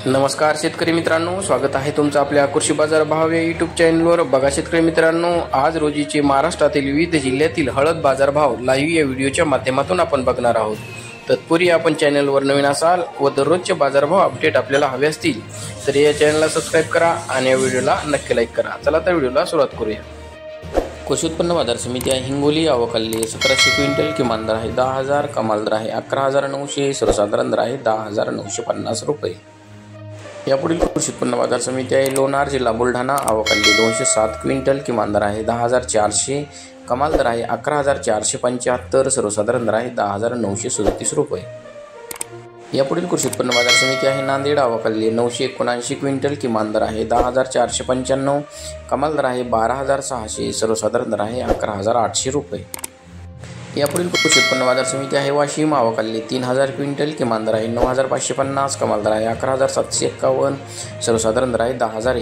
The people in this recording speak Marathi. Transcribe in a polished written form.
नमस्कार शेतकरी मित्रांनो, स्वागत आहे तुमचं आपल्या कृषी बाजार भाव या यूट्यूब चॅनलवर। बघा शेतकरी मित्रांनो, आज रोजीचे महाराष्ट्रातील विविध जिल्ह्यातील हळद बाजार भाव लाईव्ह या व्हिडिओच्या माध्यमातून आपण बघणार आहोत। तत्पूर्वी आपण चॅनलवर नवीन असाल व दररोजचे बाजारभाव अपडेट आपल्याला हवे असतील तर या चॅनलला सबस्क्राइब करा आणि या व्हिडिओला नक्की लाईक करा। चला तर व्हिडिओला सुरुवात करूया। कृषी उत्पन्न बाजार समिती आहे हिंगोली, आवकाली 1700 क्विंटल, किमान दर आहे 10,000, कमाल दर आहे 11,900, सर्वसाधारण दर आहे 10,950 रुपये। यापुढील कृषी उत्पन्न बाजार समिती आहे लोणार, जिल्हा बुलढाणा, आवकाली 207 क्विंटल, किमान दर आहे 10,400, कमाल दर आहे 11,475, सर्वसाधारण दर आहे 10,937 रुपये। यापुढील कृषी उत्पन्न बाजार समिती आहे नांदेड, आवकाली 979 क्विंटल, किमान दर आहे 10,495, कमाल दर आहे 12,600, सर्वसाधारण दर आहे 11,800 रुपये। यापुढील कृषी उत्पन्न बाजार समिती आहे वाशिम, आवकाली 3,000 क्विंटल, किमान दर आहे 9,550, कमाल दर आहे 11,751, सर्वसाधारण दर आहे 10,000।